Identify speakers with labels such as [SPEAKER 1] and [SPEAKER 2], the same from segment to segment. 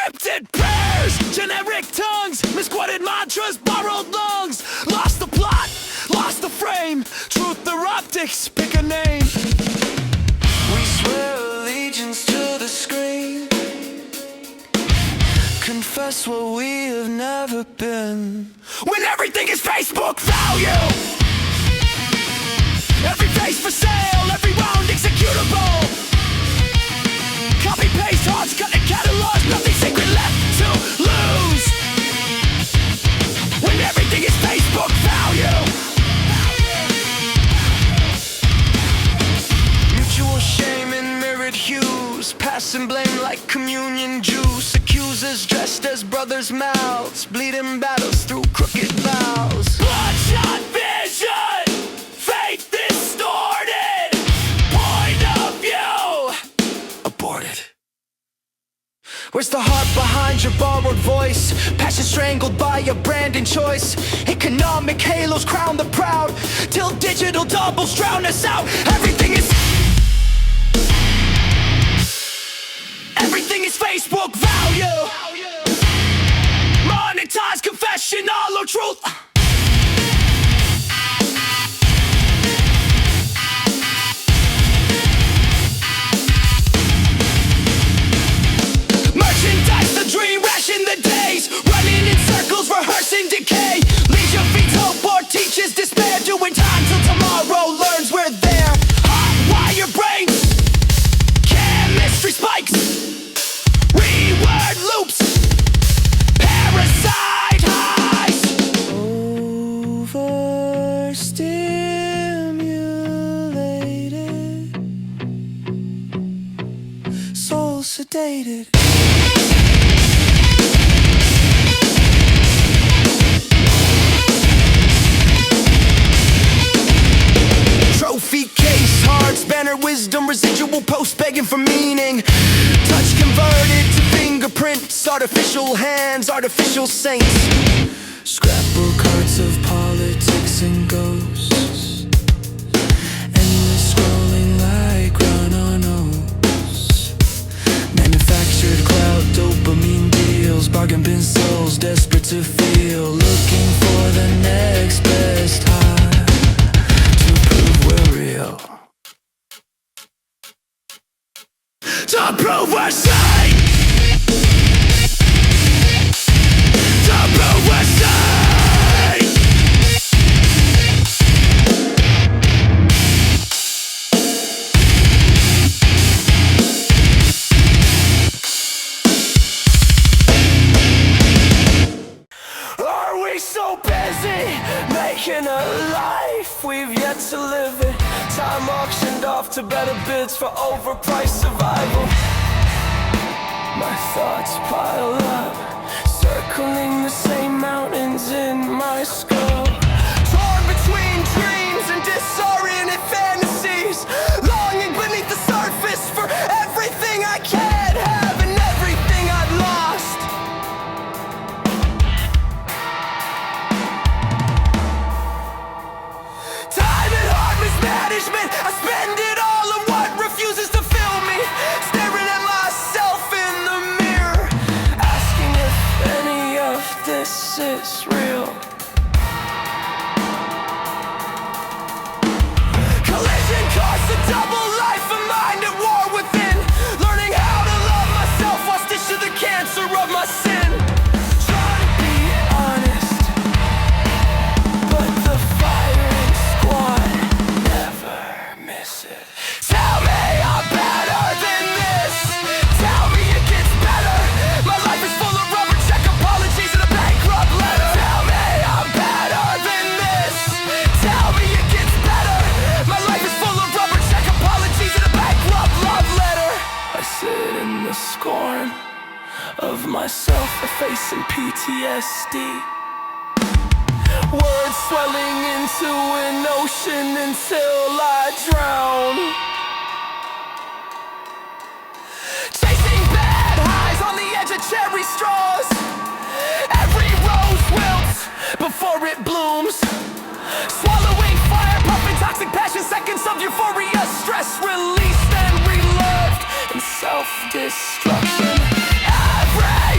[SPEAKER 1] Scripted prayers, generic tongues, misquoted mantras, borrowed lungs. Lost the plot, lost the frame, truth or optics, pick a name. We swear allegiance to the screen, confess what we have never been. When everything is Facebook value, every face for sale, every round executable. Copy paste, hearts, cutting catalogs, nothing sacred left to lose. When everything is Facebook value, mutual shame in mirrored hues, passing blame like communion juice. Accusers dressed as brothers' mouths, bleeding battles through crooked vows. Bloodshot vision, faith distorted, point of view aborted. Where's the heart behind your borrowed voice? Passion strangled by your branding choice. Economic halos crown the proud, till digital doubles drown us out. Everything is Facebook value. Monetized confession, hollow truth. Merchandise the dream, ration the days, running in circles, rehearsing decay. Leisure feeds hope or teaches despair, doing time till tomorrow learns we're there. Hotwire brains, chemistry spikes, reword loops, parasite highs. Overstimulated, soul sedated. Trophy case, hearts, banner wisdom, residual post begging for meaning. Touch converted to fingerprints, artificial hands, artificial saints. Scrapbook hearts of politics and ghosts, endless scrolling like run on O's. Manufactured cloud, dopamine deals, bargain bin souls, desperate to feel, looking for the next best high to prove we're real, to prove we're sane, to prove we're sane. Are we so busy making a life we've yet to live it? Time auctioned off to better bids for overpriced survival. My thoughts pile up, circling the same mountains in my skull. Torn between dreams and disoriented fantasies, longing beneath the surface for everything I can't have and everything I've lost. Time and heart mismanagement, I spend it all on what refuses to fill me. Staring at myself in the mirror, asking if any of this is real. Collision caused a double life, a mind at war within. Learning how to love myself while stitched to the cancer of my sin. Trying to be honest, but the firing squad never miss it. Tell me I'm better than this, tell me it gets better. My life is full of rubber check apologies and a bankrupt letter. Tell me I'm better than this, tell me it gets better. My life is full of rubber check apologies and a bankrupt love letter. I sit in the scorn of myself, facing PTSD. Words swelling into an ocean until I drown. Chasing bad highs on the edge of cherry straws. Every rose wilts before it blooms. Swallowing fire, puffing toxic passion, seconds of euphoria, stress released and relived in self-destruction. Every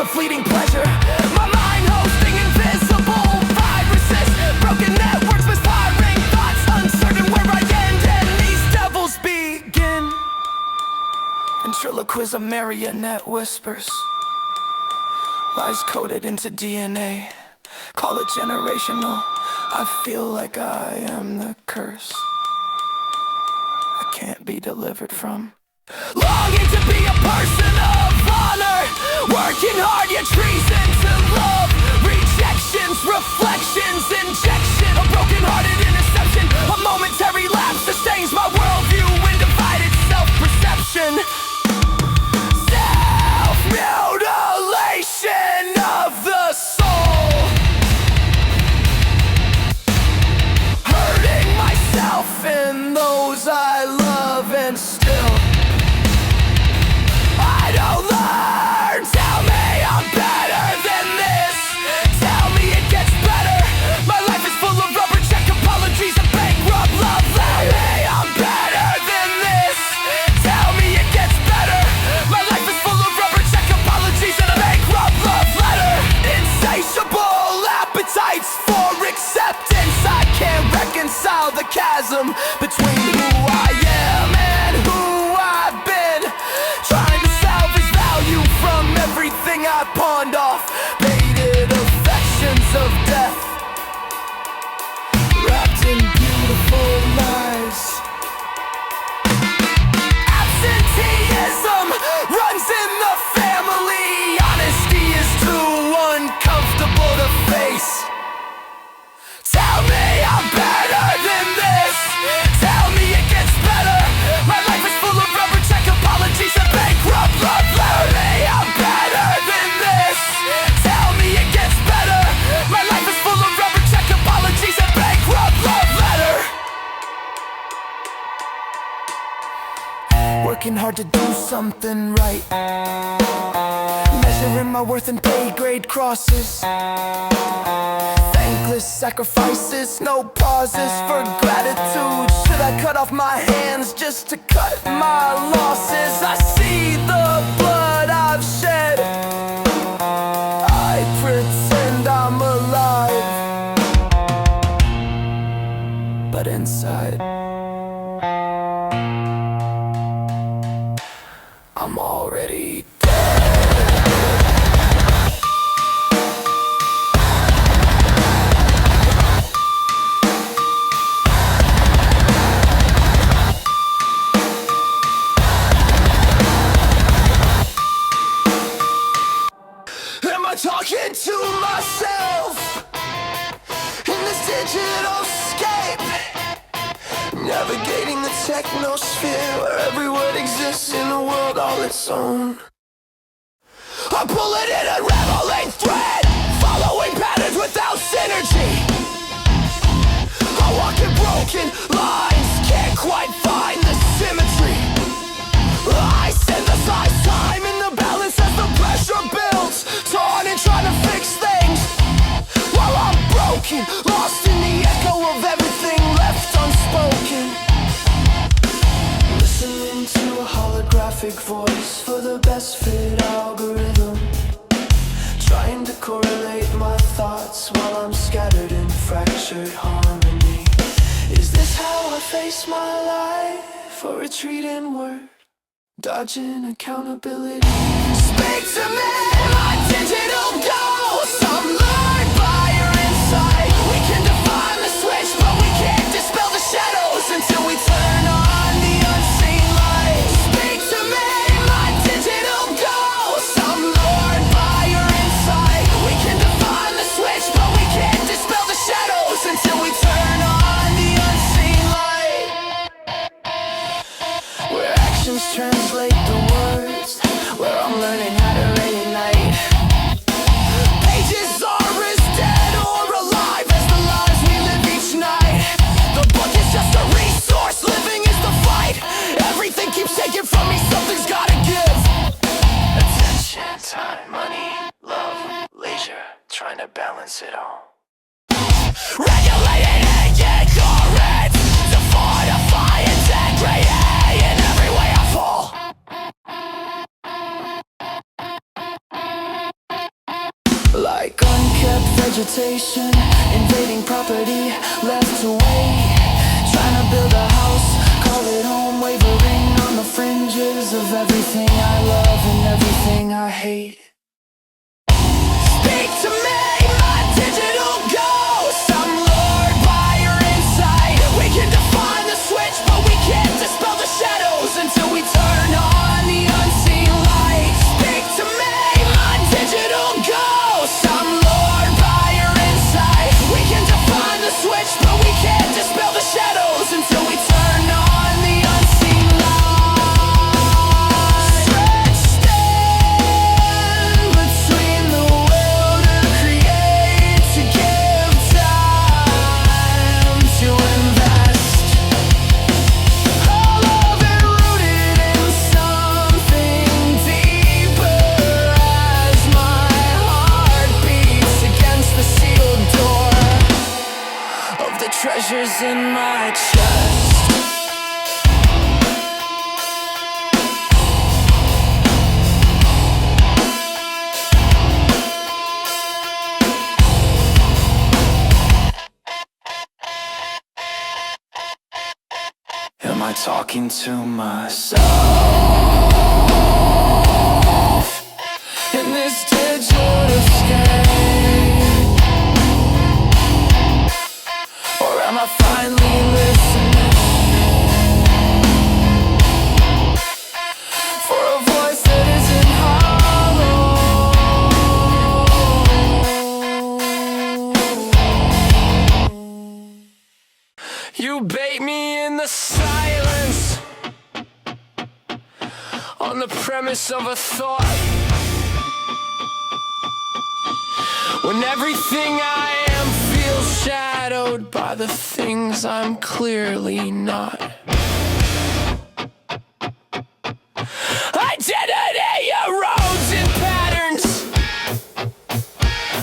[SPEAKER 1] a fleeting pleasure. My mind hosting invisible viruses, broken networks, misfiring thoughts, uncertain where I end and these devils begin. Ventriloquism, marionette whispers, lies coded into DNA. Call it generational, I feel like I am the curse I can't be delivered from. Longing to be a person of honor, working hard yet treason to love. Rejections, reflections, injection, a broken-hearted interception. A momentary lapse sustains my worldview in divided self-perception. Self-mutilation of the soul, hurting myself and those I love, and still I don't learn. Tell me I'm better than this. Tell me it gets better. My life is full of rubber check apologies and bankrupt love. Tell me I'm better than this. Tell me it gets better. My life is full of rubber check apologies and a bankrupt love letter. Insatiable appetites for acceptance. I can't reconcile the chasm between who I am and who I've been. Trying to salvage value from everything I pawned off. Baited affections of death, wrapped in beautiful lies. Absenteeism runs in the family. Honesty is too uncomfortable to face. Tell me I'm better than this. Tell me it gets better. My life is full of rubber check apologies and bankrupt love. Tell me I'm better than this. Tell me it gets better. My life is full of rubber check apologies and bankrupt love letter. Working hard to do something right, measuring my worth in pay grade crosses. Thankless sacrifices, no pauses for gratitude. Should I cut off my hands just to cut my losses? I see the blood I've shed. I pretend I'm alive, but inside I'm already talking to myself in this digital scape, navigating the technosphere where every word exists in a world all its own. I'm pulling in a unraveling thread, following patterns without synergy. I walk in broken lines, can't quite find the symmetry. I synthesize time in the balance as the pressure builds, torn and trying to fix things while I'm broken, lost in the echo of everything left unspoken. Listening to a holographic voice for the best fit algorithm, trying to correlate my thoughts while I'm scattered in fractured harmony. Is this how I face my life, or retreat inward, dodging accountability? Speak to me, my digital ghost. I'm lured by your insight. We can define the switch, but we can't dispel the shadows until we turn on the unseen light. Speak to me, my digital ghost. I'm lured by your insight. We can define the switch, but we can't dispel the shadows until we turn on the unseen light. Where actions translate the words, where I'm learning how to reignite. Pages are as dead or alive as the lives we live each night. The book is just a resource, living is the fight. Everything keeps taking from me, something's gotta give. Attention, time, money, love, leisure, trying to balance it all. Regulating ignorance to fortify integrity in every way I fall. temptation, invading property, left to wait. Trying to build a house, call it home, wavering on the fringes of everything I love and everything I hate. Speak to me, my digital ghost. I'm lured by your insight. We can define the switch, but we can't dispel the shadows until we turn on the unseen light. Speak to me, my digital ghost. I'm lured by your insight. We can define the switch, but we can't dispel the shadows until we turn on the unseen light. Stretched in between the will to create, to give time to invest. All of it rooted in something deeper as my heart beats against the sealed door of the treasures in my chest. Am I talking to myself in this digital escape? Or am I finally listening for a voice that isn't hollow? You bait me in the silence on the premise of a thought, when everything I am feels shadowed by the things I'm clearly not. Identity erodes in patterns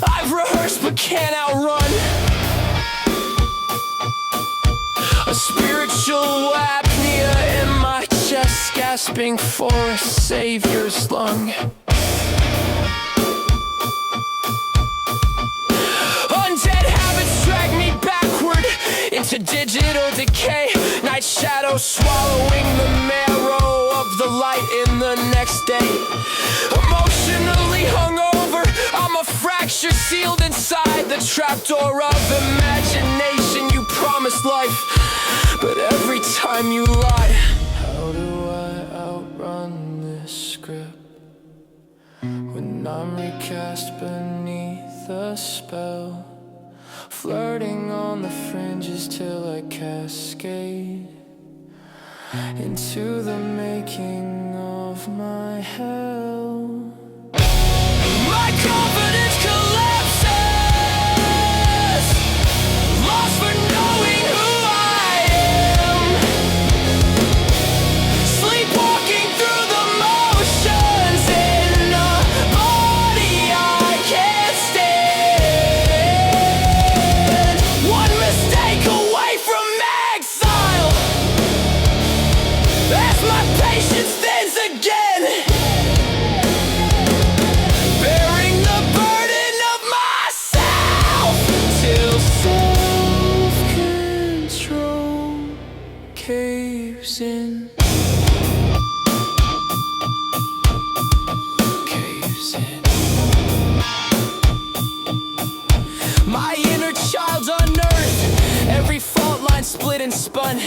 [SPEAKER 1] I've rehearsed but can't outrun. A spiritual apnea in my chest, gasping for a savior's lung. Undead habits drag me backward into digital decay. Night shadows swallowing the marrow of the light in the next day. Emotionally hungover, I'm a fracture sealed inside the trapdoor of imagination. You promised life, but every time you lie. How do I outrun this script when I'm recast beneath a spell, flirting on the fringes till I cascade into the making of my hell? My confidence collapses, lost for knowing who I am, sleepwalking through the motions in a body I can't stand. One mistake away from exile, as my patience thins again, bearing the burden of myself till self-control caves in. Caves in. My inner child unearthed, every fault line split and spun.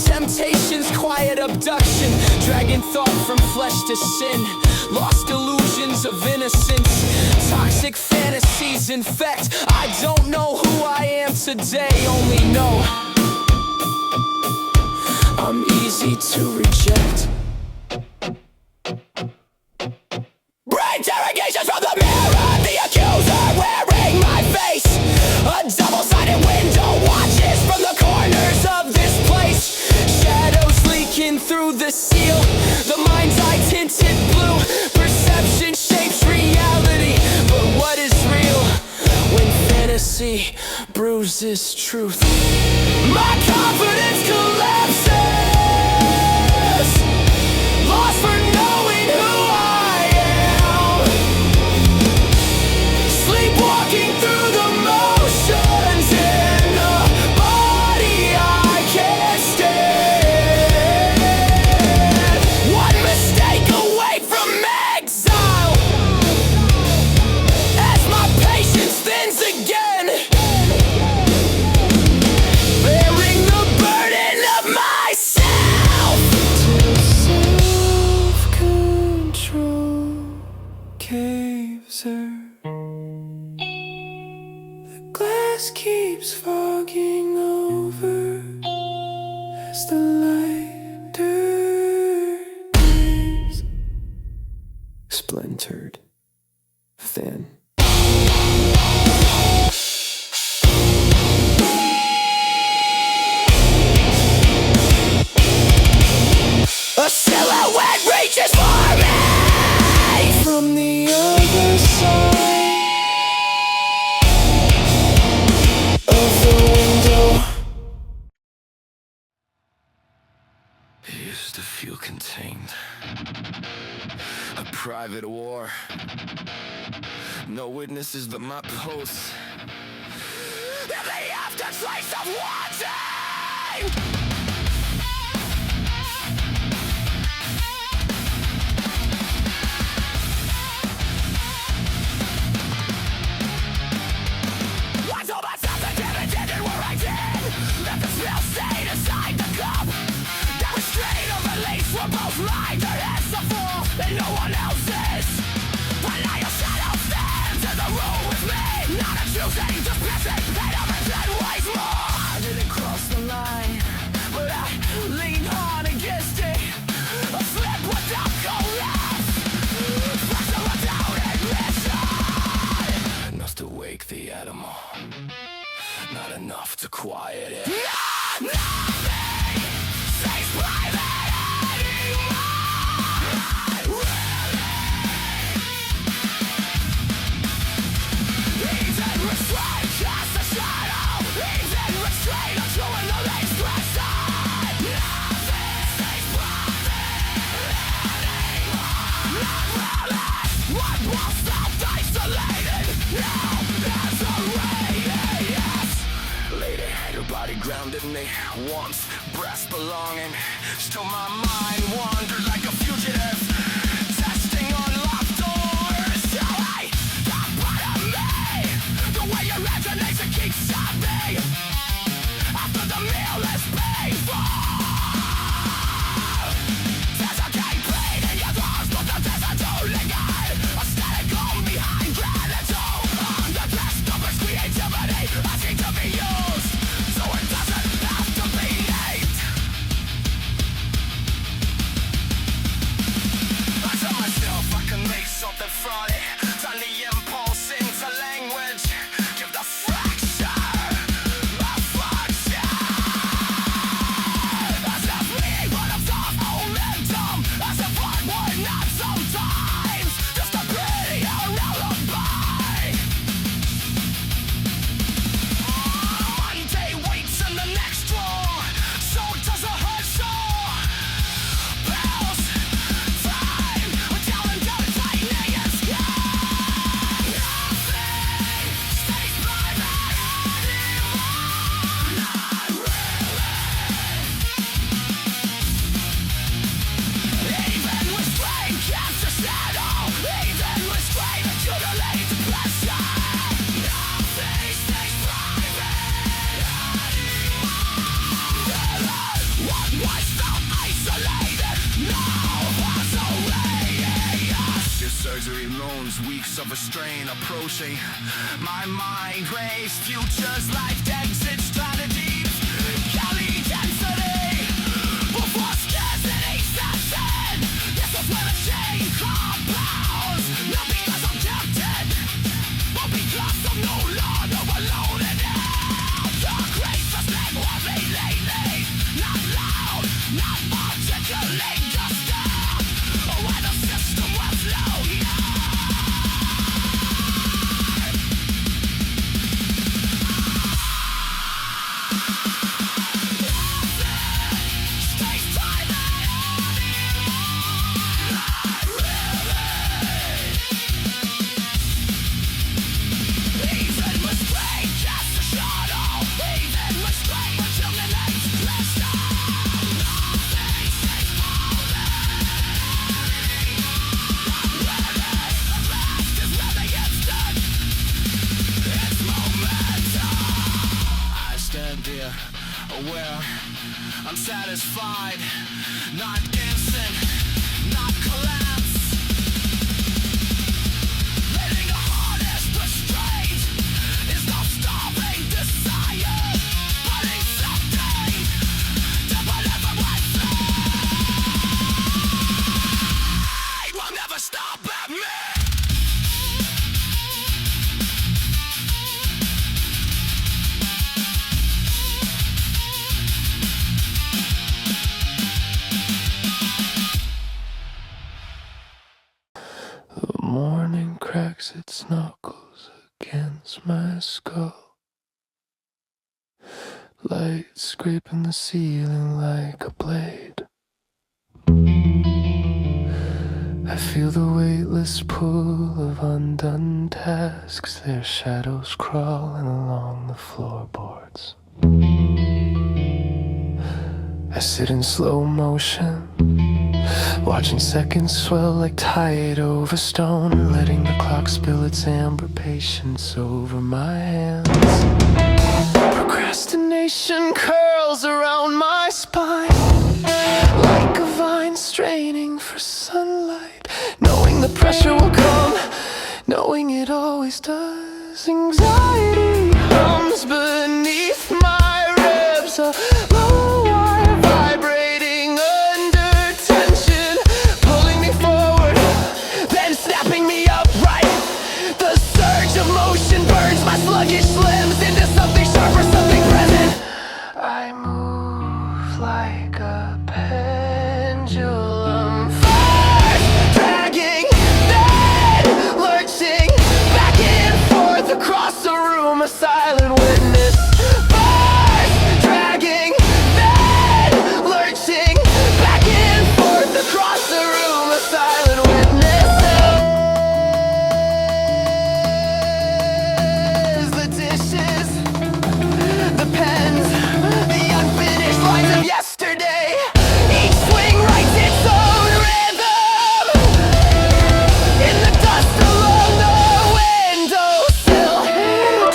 [SPEAKER 1] Temptation's quiet abduction, dragging thought from flesh to sin. Lost illusions of innocence, toxic fantasies infect. I don't know who I am today, only know I'm easy to reject. Interrogations from the mirror, the accuser wearing my face. A double-sided window watches from the corners of this place. Shadows leaking through the seal, the mind's eye tinted blue. Perception shapes reality, but what is real when fantasy bruises truth? My confidence collapses, lost for knowing who I am, sleepwalking through the motion. across the line, turns splintered, thin. A silhouette reaches for me from the other side of the window. I used to feel contained. A private war. No witnesses but my posts. And the aftertaste of wanting. Let the smell stay inside the cup. That restraint of release from both lives. Their heads are full and no one else's. And now your shadow stands in the room with me. Not a choosing, just passing. And everything weighs more. I didn't cross the line, but I leaned hard against it. A slip without collapse. Pressure without admission. Enough to wake the animal. Not enough to quiet it. Nothing stays private anymore. Even restraint casts a shadow. Even restraint a true and the least question. Nothing stays private anymore. Not really. One will self-isolated. Now there's a radius. Lady had her body grounded in me. Once breast belonging. Still my mind wandered like a fugitive. Testing on locked doors. Tell me, that part of me. The way your imagination keeps at me. After the meal is paid for. There's a gate bleeding your thoughts, but the desert don't linger. A static home behind gratitude. The best of its creativity asking to be used. So it doesn't have to be named. I tell myself I can make something from it. Turn the impulse into language. Give the fracture a function. As if being one of the momentum. As if I would not sometimes. Just a prettier lullaby. Monday waits in the next drawer. So does a hurt sore. Bells, time, we're counting down tightening and sky. Nothing stays private anymore. Not really. Even restraint casts a shadow. Even restraint accumulates pressure. Nothing stays private anymore. What was self-isolated now has a radius. Your surgery moans, weeks of restraint approaching. My mind raised futures, life exits, strategies. Cali density. Before scarcity sets in. This is where the chain compounds. Not because I'm tempted, but because I'm no longer alone in it. The gracious thing will be lately. Not loud, not articulate, just down. Where the system was low, yeah. Stays private anymore. Not really. Even restraint casts a shadow. Even restraint accumulates pressure. Nothing stays private anymore. Not really. The past is nothing instant. It's momentum. I stand here, aware. I'm satisfied, not instant, not collapse. Letting a hardest restraint is not stopping desire, but accepting the benevolence. just go. Light scraping the ceiling like a blade. I feel the weightless pull of undone tasks, their shadows crawling along the floorboards. I sit in slow motion, watching seconds swell like tide over stone, letting the clock spill its amber patience over my hands. Procrastination curls around my spine, like a vine straining for sunlight, knowing the pressure will come, knowing it always does. Anxiety hums beneath my ribs, a low wire vibrating under tension, pulling me forward, then snapping me upright. The surge of motion burns my sluggish limbs into something sharp or something present. I move like a pendulum, first dragging, then lurching back and forth across the room, a silent witness. First dragging, then lurching back and forth across the room, a silent witness. The dishes, the pens, the unfinished lines of yesterday. Each swing writes its own rhythm in the dust along the windowsill.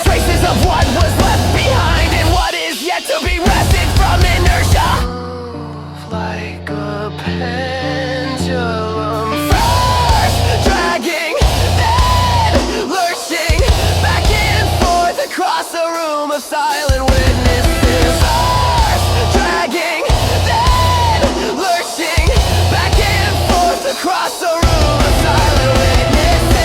[SPEAKER 1] Traces of what was left behind and what is yet to be wrested from inertia. Move like a pendulum, first dragging, then lurching back and forth across the room of silent witnesses. First dragging, then lurching back and forth across the room of silent witnesses.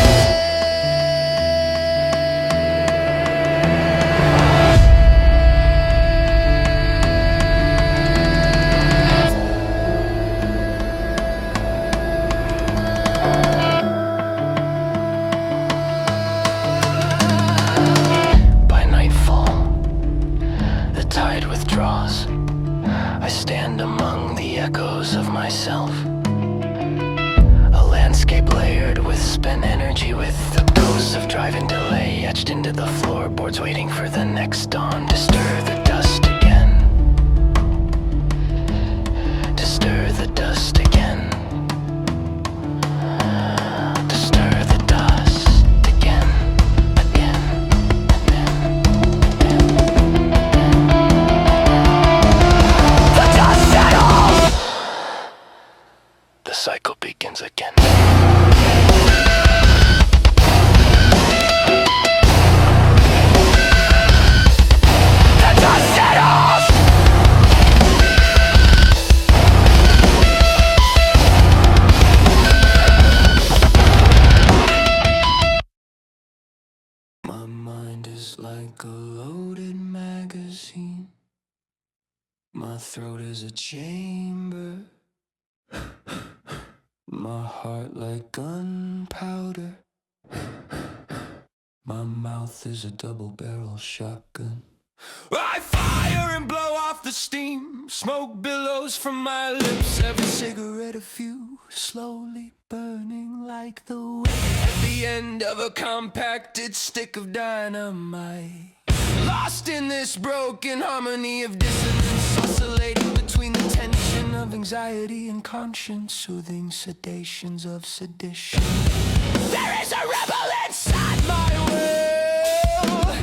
[SPEAKER 1] By nightfall, the tide withdraws. I stand among the echoes of myself, a landscape layered with spent energy, with the ghosts of driving delay etched into the floorboards, waiting for the next dawn to stir the dust again, to stir the dust again, to stir the dust again, again, the dust settles. The cycle begins again. The dust settles. My mind is like a loaded magazine. My throat is a chamber. My heart like gunpowder. My mouth is a double-barrel shotgun. I fire and blow off the steam. Smoke billows from my lips. Every cigarette a fuse, slowly burning like the wick at the end of a compacted stick of dynamite. Lost in this broken harmony of dissonance, oscillating between the tension of anxiety and conscience, soothing sedations of sedition. There is a rebel inside my will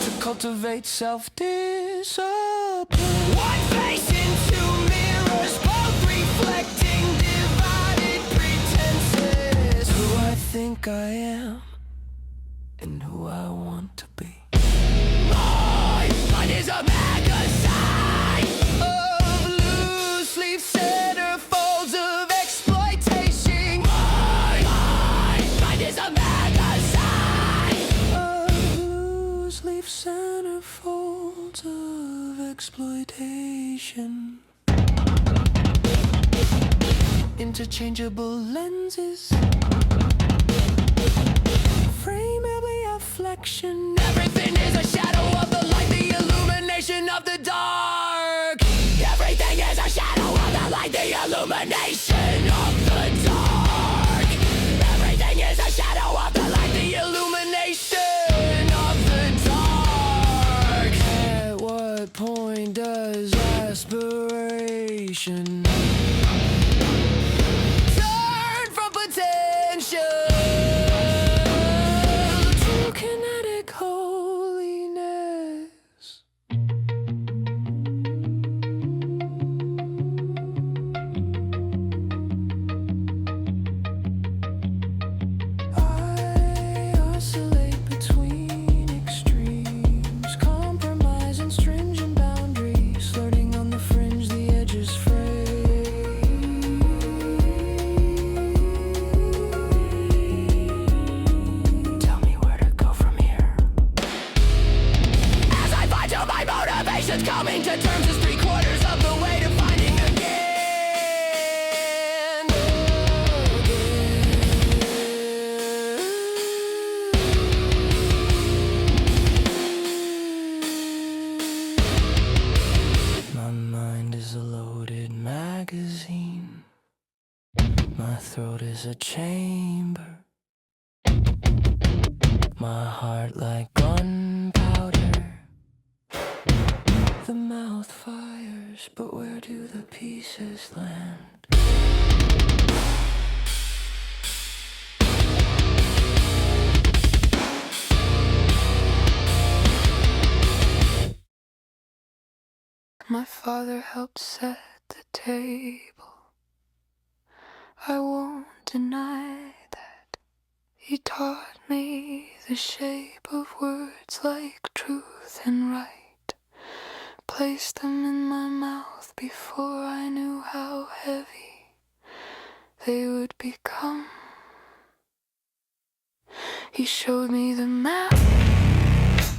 [SPEAKER 1] to cultivate self-discipline. One face in two mirrors, both reflecting divided pretenses. Who I think I am and who I want to be. My mind is a magazine of loose-leaf centerfolds of exploitation. My mind is a magazine of loose-leaf centerfolds of exploitation. Interchangeable lenses frame every afflection, every illumination of the dark. Everything is a shadow of the light, the illumination of the dark. Everything is a shadow of the light, the illumination of the dark. At what point does aspiration turn from potential to kinetic holiness? I oscillate between extremes, compromise and stringent boundaries, flirting on the fringe, the edges fray. Tell me where to go from here. As I find till my motivation's coming to terms is 3/4 of the way to finding again. My mind is a loaded magazine. My throat is a chamber. My heart like gunpowder. The mouth fires, but where do the pieces land? My father helped set the table. I won't deny that. He taught me the shape of words like truth and right. Placed them in my mouth before I knew how heavy they would become. He showed me the map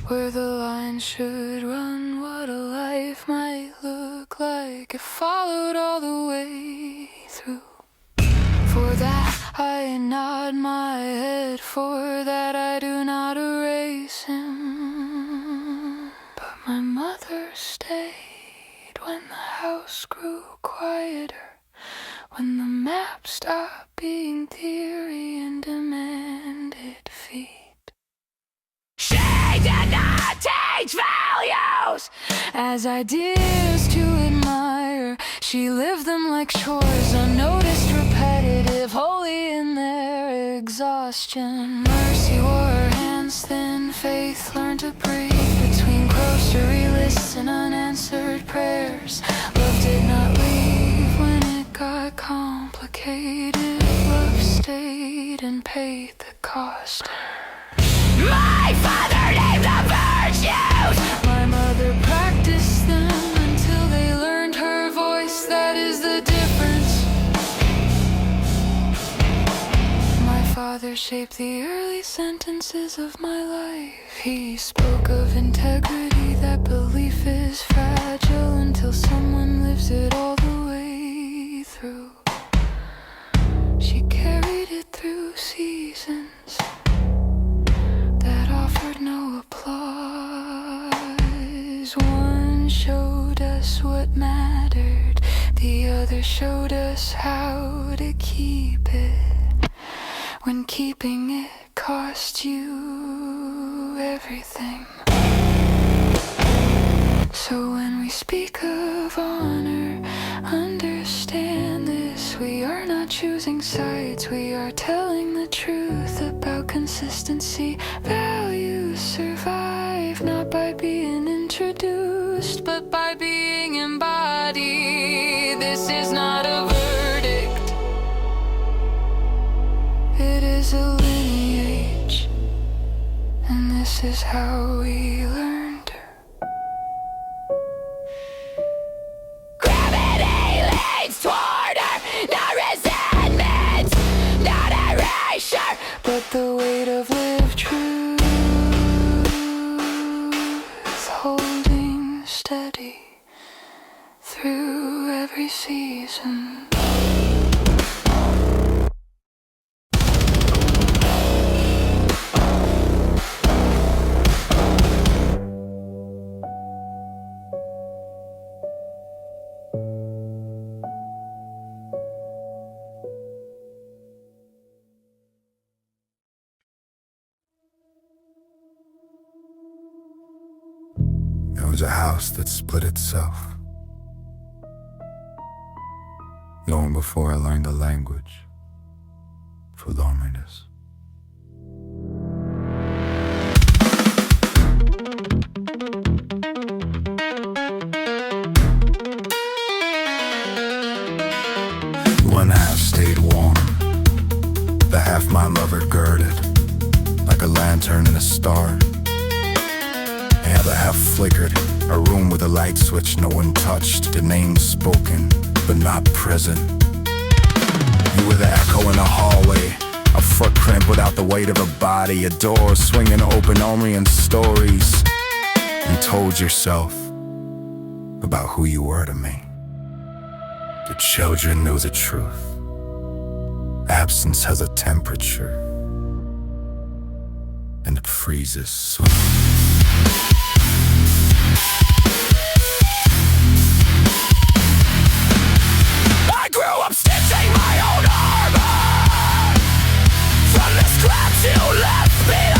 [SPEAKER 1] where the line should run, what a life might look like if followed all the way through. For that I nod my head, for that I do not erase him. But my mother stayed when the house grew quieter, when the map stopped being theory and demanded feet. She did not teach values as ideas to admire. She lived them like chores, unnoticed, repetitive, holy in their exhaustion. Mercy wore her hands thin, faith learned to breathe between grocery lists and unanswered prayers. Love did not leave when it got complicated. Love stayed and paid the cost. My father named the virtues. My mother practiced them until they learned her voice. That is the difference. My father shaped the early sentences of my life. He spoke of integrity, that belief is fragile until someone lives it all the way through. She carried it through seasons that offered no applause. One showed us what mattered, the other showed us how to keep it, when keeping it cost you everything. So when we speak of honor, understand this: we are not choosing sides, we are telling the truth about consistency. Values survive not by being introduced, but by being embodied. This is not a verdict, it is a lineage, and this is how we learned her. Gravity leads toward her, not resentment, not erasure, but the weight of lived truth, holding steady through every season.
[SPEAKER 2] was a house that split itself, long before I learned the language for loneliness. One half stayed warm, the half my lover girded, like a lantern and a star. The other half flickered, a room with a light switch no one touched, the name spoken but not present. You were the echo in the hallway, a footprint without the weight of a body, a door swinging open only in stories. You told yourself about who you were to me. The children knew the truth. Absence has a temperature, and it freezes soon.
[SPEAKER 1] I grew up stitching my own armor from the scraps you left behind,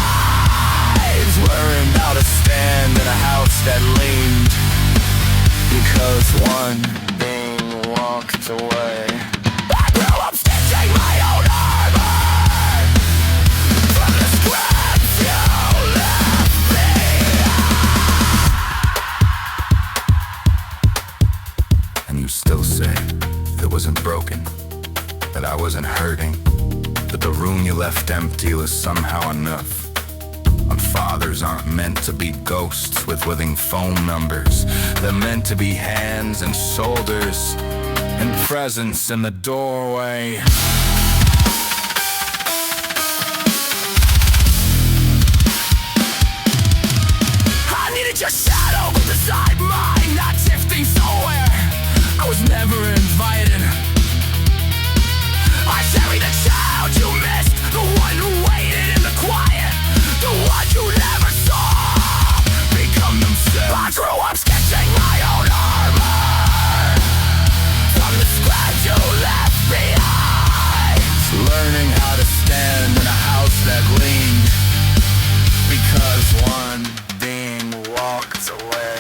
[SPEAKER 2] Learned how to stand in a house that leaned, because one thing walked away.
[SPEAKER 1] I grew up stitching my own armor from the scraps you left behind.
[SPEAKER 2] And you still say it wasn't broken, that I wasn't hurting, that the room you left empty was somehow enough. And fathers aren't meant to be ghosts with living phone numbers. They're meant to be hands and shoulders and presence in the doorway.
[SPEAKER 1] I needed your shadow beside mine, not shifting somewhere I was never invited. I carried the child you missed, the one who waited in the quiet, the one you never saw become themselves. I grew up sketching my own armor from the scratch you left behind.
[SPEAKER 2] Learning how to stand in a house that leaned, because one thing walked away.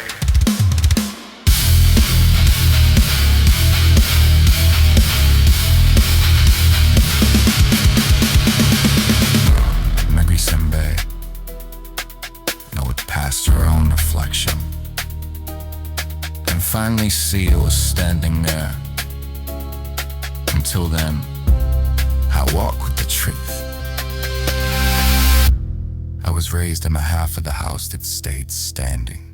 [SPEAKER 2] Maybe someday I would pass her own reflection and finally see it was standing there. Until then, I walk with the truth. I was raised in the half of the house that stayed standing.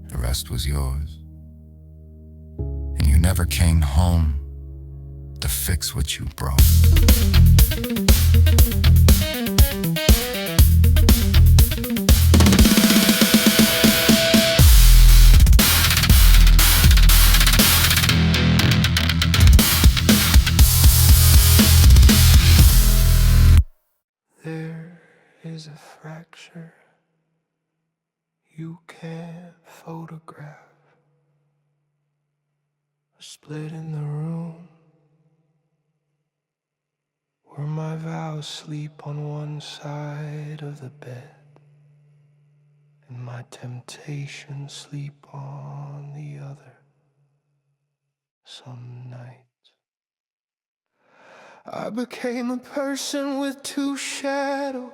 [SPEAKER 2] The rest was yours. And you never came home to fix what you broke.
[SPEAKER 1] There is a fracture you can't photograph, a split in the room where my vows sleep on one side of the bed and my temptations sleep on the other. Some nights I became a person with two shadows.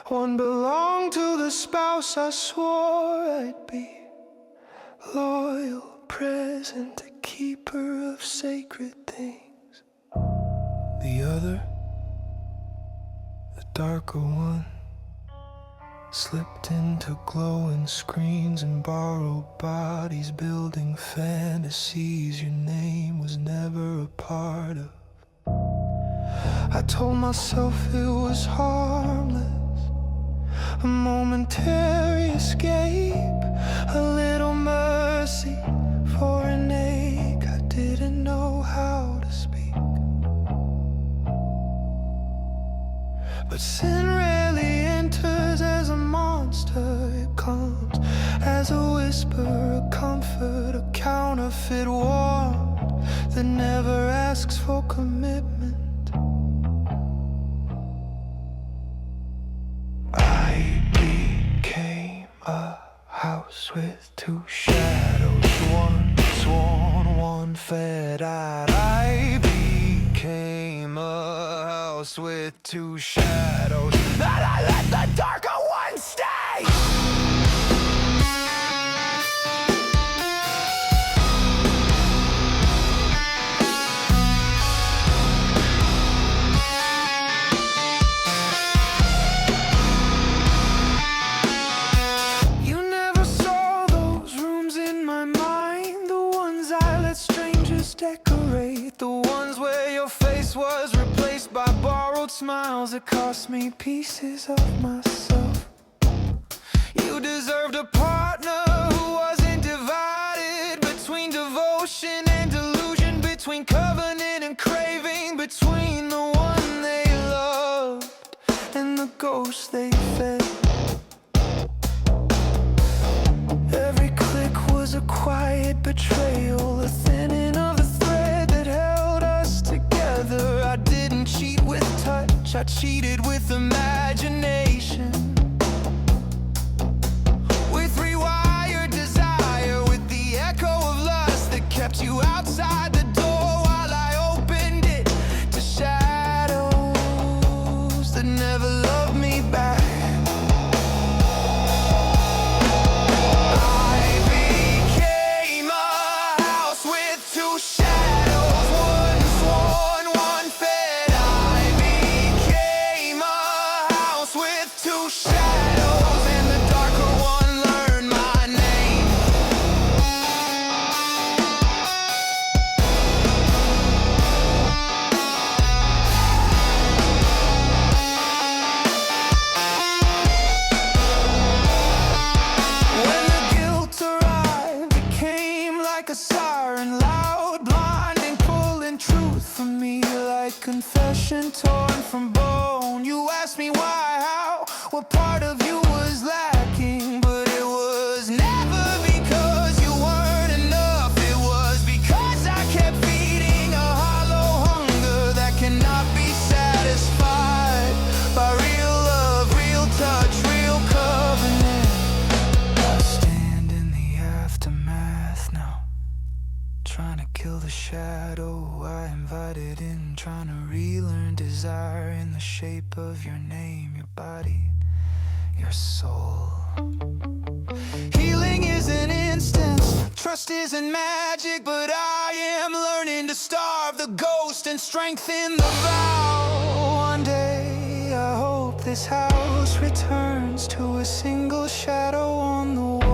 [SPEAKER 1] One belonged to the spouse I swore I'd be, loyal, present, a keeper of sacred things. The other, the darker one, slipped into glowing screens and borrowed bodies, building fantasies your name was never a part of. I told myself it was harmless, a momentary escape, a little mercy for an ache I didn't know how to speak. But sin rarely enters as a monster. It comes as a whisper, a comfort, a counterfeit warmth that never asks for commitment. I became a fed out. I became a house with two shadows, and I let the darker one stay. Decorate the ones where your face was replaced by borrowed smiles that cost me pieces of myself. You deserved a partner who wasn't divided between devotion and delusion, between covenant and craving, between the one they loved and the ghost they fed. Every click was a quiet betrayal, a thinning of the thread that held us together. I didn't cheat with touch, I cheated with imagination, with rewired desire, with the echo of lust that kept you outside the door while I opened it to shadows that never loved me back. Like a siren, loud, blinding, pulling truth from me like confession torn from bone. You asked me why, how, what part of you was lacking, but it was never because you weren't enough. It was because I kept feeding a hollow hunger that cannot be satisfied by real love, real touch, real covenant. I stand in the aftermath now, trying to kill the shadow I invited in, trying to relearn desire in the shape of your name, your body, your soul. Healing isn't instant, trust isn't magic, but I am learning to starve the ghost and strengthen the vow. One day I hope this house returns to a single shadow on the wall.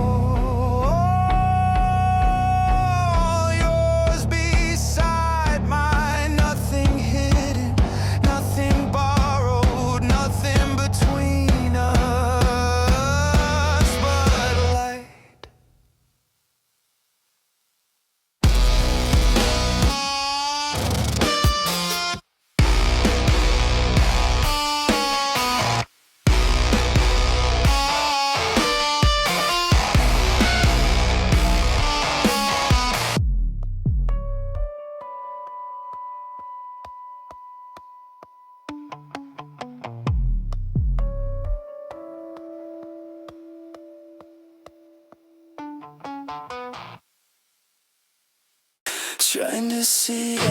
[SPEAKER 1] Trying to see eye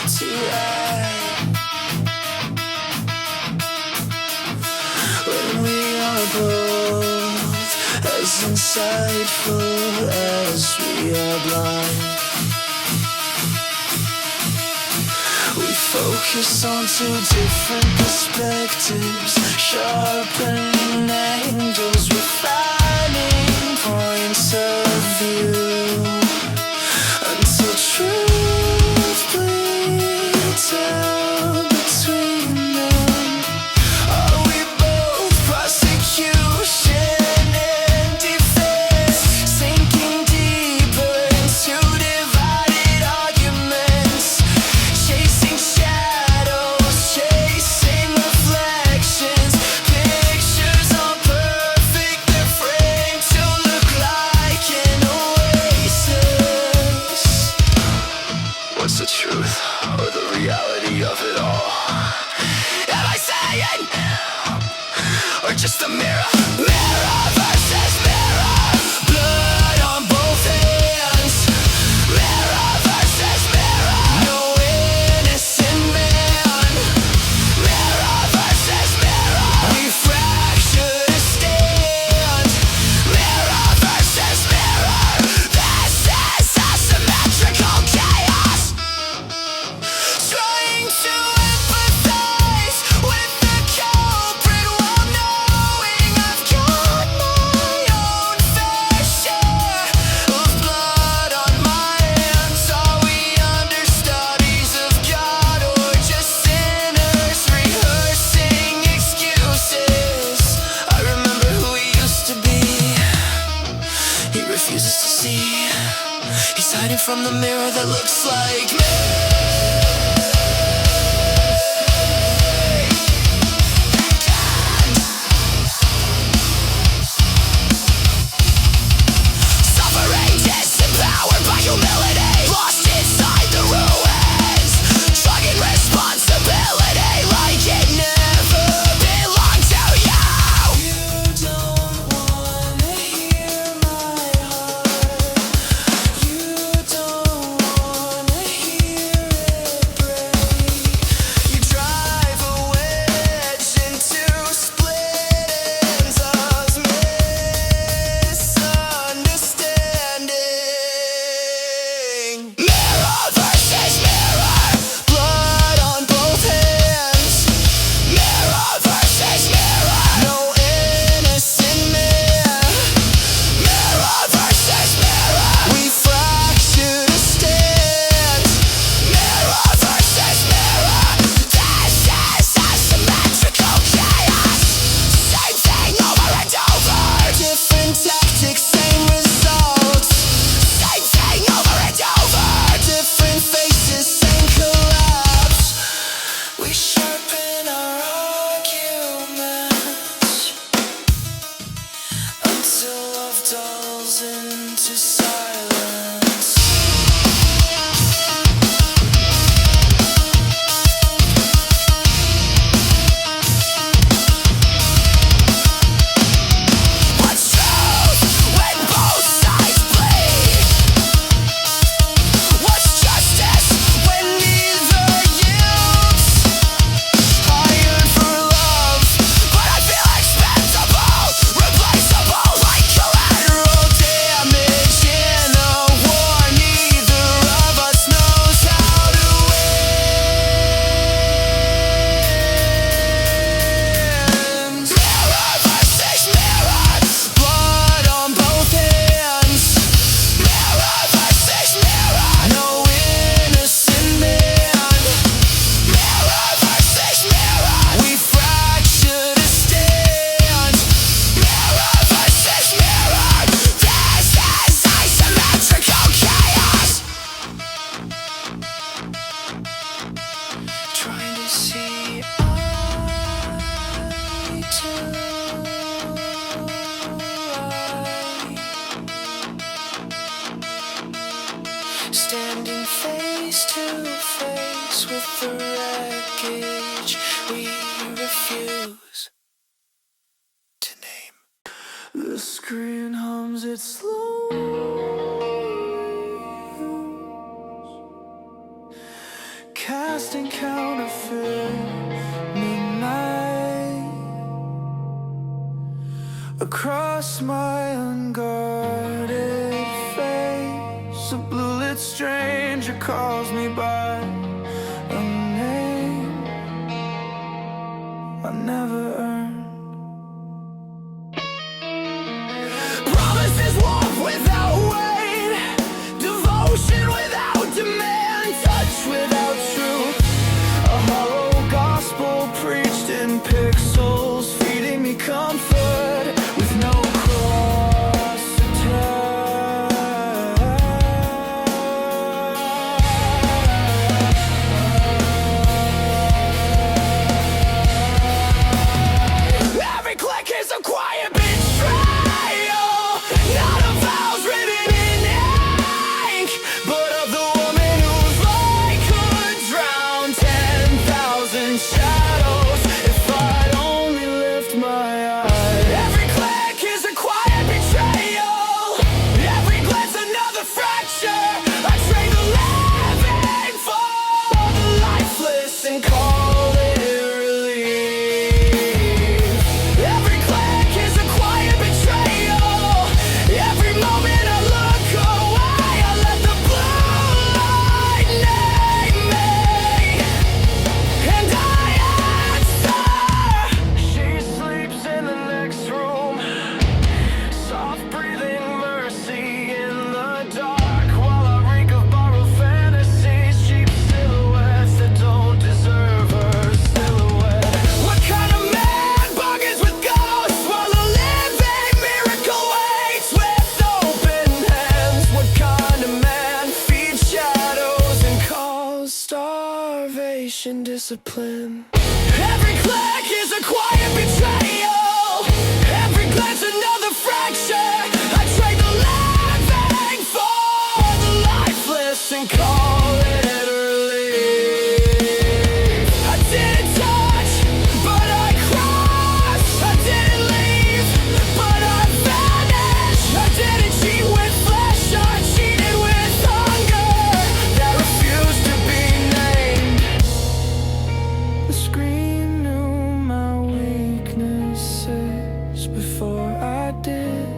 [SPEAKER 1] to eye when we are both as insightful as we are blind. We focus on two different perspectives, sharpening angles, refining points of view, until truth bleeds out between them. Are we both prosecution and defense, sinking deeper into divided arguments, chasing shadows, chasing reflections, pictures on perfect, they're refuses to see. He's hiding from the mirror that looks like me. Suffering, disempowered by humility, lost inside the ruins, chugging responsibility like it never belonged to you. You don't wanna hear my heart. You don't wanna hear it break. You drive a wedge into split ends of misunderstanding. Mirror versus mirror, blood on both hands. Mirror versus mirror, no innocent man. Mirror versus mirror, we fracture to stand. Mirror versus mirror, this is asymmetrical chaos. Same thing over and over, different tactics, same results. Same thing over and over, different faces, same collapse. We sharpen our arguments until love dulls into silence. What's truth when both sides bleed? What's justice when neither yields? I yearn for love, but I feel expendable, replaceable like collateral damage in a war neither of us knows how to win. Mirror versus mirror, blood on both hands. Mirror versus mirror, no innocent man. Mirror versus mirror, we fracture to stand. Mirror versus mirror, this is asymmetrical chaos. Trying to see eye to eye. Standing face to face with the wreckage we refuse to name. The screen hums its slow, casting counterfeit midnight across my unguarded face. A blue-lit stranger calls me by a name I never earned. Promises warm without weight, devotion without demand, touch without truth. A hollow gospel preached in pixels, feeding me comfort with no cross attached. and discipline. Every click is a quiet betrayal. Every glance another fracture. I trade the living for the lifeless and call it relief. I didn't touch, but I crossed. I didn't leave, but I vanished. I didn't cheat with flesh, I cheated with hunger that refused to be named. The screen knew my weaknesses before I did.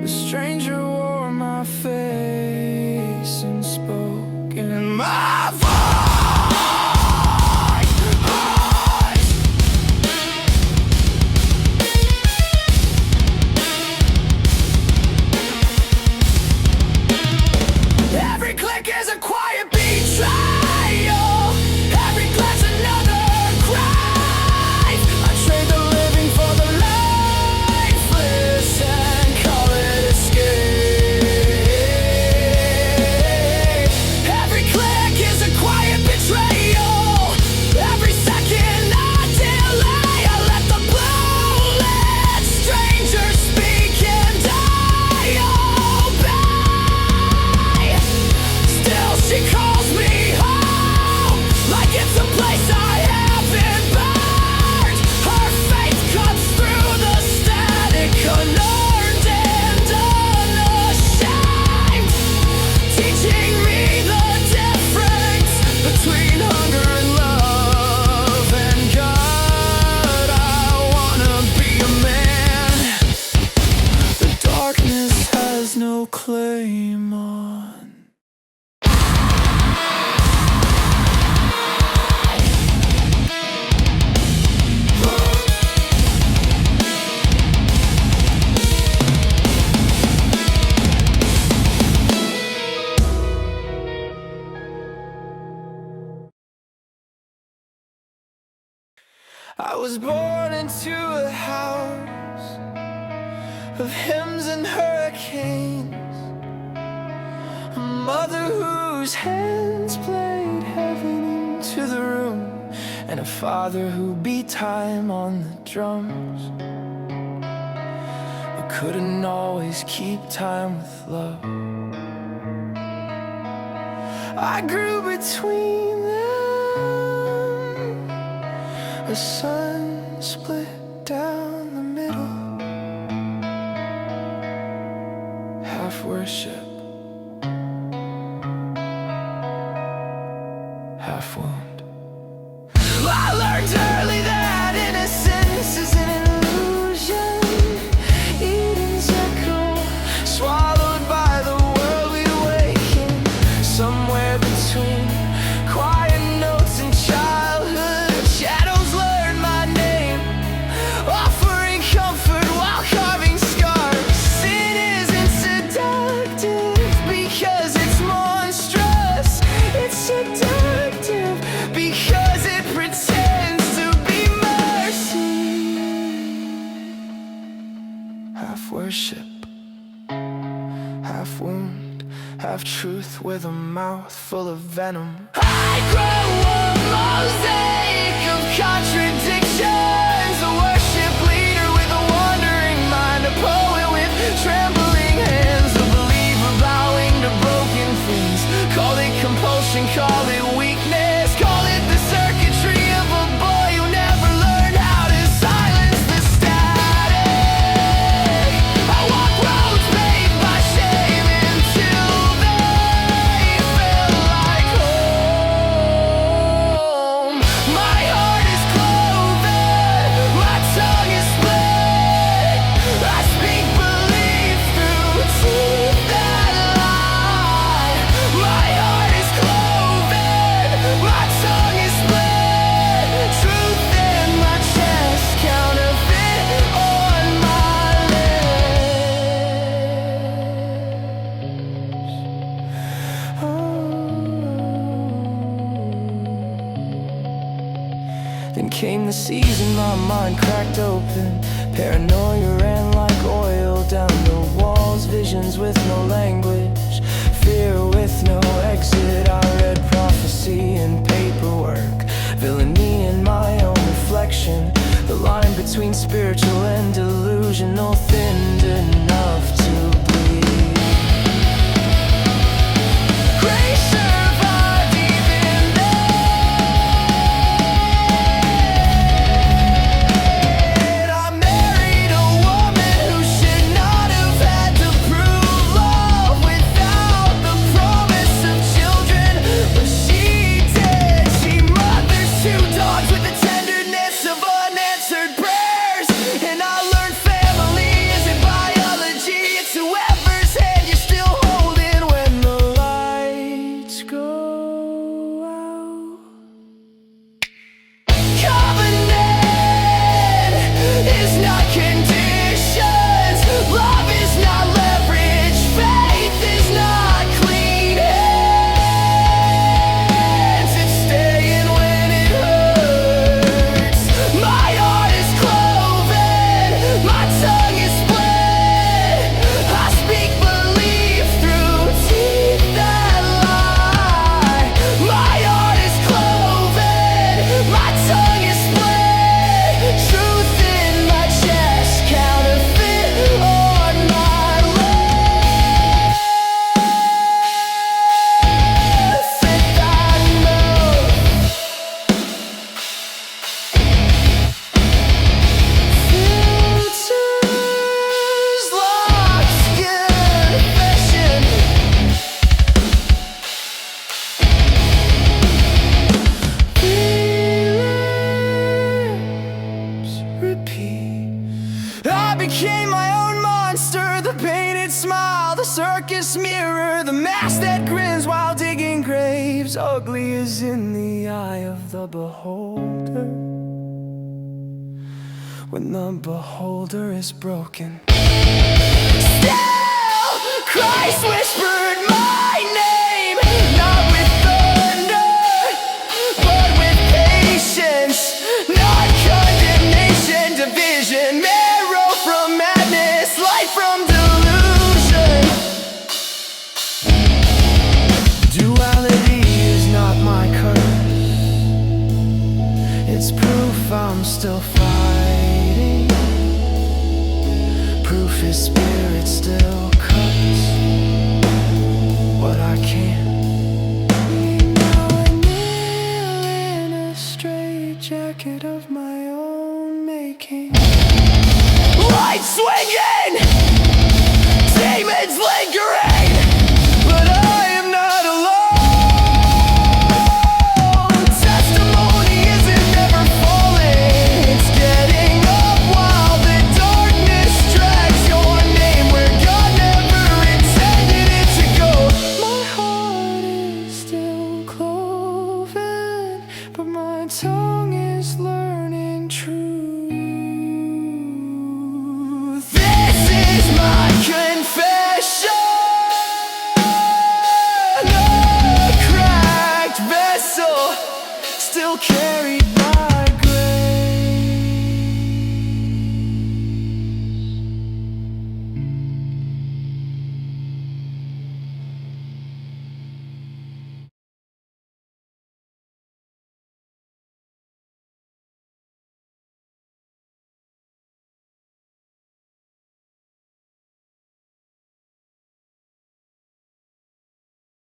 [SPEAKER 1] The stranger wore my face and spoke in my voice. Every click is a quiet betrayal. Every glance another cry. I trade the living for the lifeless and call it escape. Every click is a quiet betrayal. Every second I delay, I let the blue-lit stranger speak and I obey. Still she calls me home, like it's a place I haven't burned. Her faith cuts through the static, unlearned and unashamed, teaching me the difference between hunger and love and God. I wanna be a man the darkness has no claim on. I was born into a house of hymns and hurricanes, a mother whose hands played heaven into the room, and a father who beat time on the drums, but couldn't always keep time with love. I grew between them. The sun split down the middle, half worship, half wound. I learned early that innocence is an illusion. Eden's echo, swallowed by the world we wake in. Somewhere between quiet notes and childhood shadows learn my name, offering comfort while carving scars. Sin isn't seductive because it's monstrous. It's seductive because it pretends to be mercy. Half worship, half wound, half truth with a mouth full of venom. I grow a mosaic of contradictions, a worship leader with a wandering mind, a poet with trembling hands, a believer bowing to broken things. Call it compulsion, call it weakness, call it the circuitry of a boy who never learned how to silence the static. I walk roads paved by shame until they feel like home. My heart is cloven, my tongue is split. I speak belief through teeth that lie. My heart is cloven, my tongue is split. Truth in my chest, counterfeit on my lips. Then came the season my mind cracked open. Paranoia ran like oil down the wall. walls, visions with no language, fear with no exit. I read prophecy in paperwork, villainy in my own reflection. The line between spiritual and delusional thinned enough to bleed. Grace survived even then. I married a woman who should not have had to prove love without the promise of children, but she did. She mothers two dogs with the tenderness of unanswered prayers. And I learned family isn't biology, it's whoever's hand you're still holding when the lights go out. Covenant is not conditions, love is not leverage, faith is not clean hands. It's staying when it hurts. My heart is cloven, my tongue is split. I speak belief through teeth that lie. My heart is cloven, my tongue is split. Truth in my chest, counterfeit on my left. Fifth I know. Futures lost confession. Feelings repeat. I became my own monster, the painted smile, the circus mirror, the mask that grins while digging graves. Ugly is in the eye of the beholder, when the beholder is broken. Still, Christ whispered my name, not with thunder, but with patience, not condemnation. Division, marrow from madness, light from delusion. Duality is not my curse, it's proof I'm still fighting. Proof his spirit still cuts what I can't. Now I kneel in a straitjacket of my own making. Light swinging, demons lingering, but I am not alone. Testimony isn't never falling, it's getting up while the darkness drags your name where God never intended it to go. My heart is still cloven, but my tongue is learning truth. This is my confession, a cracked vessel, still carried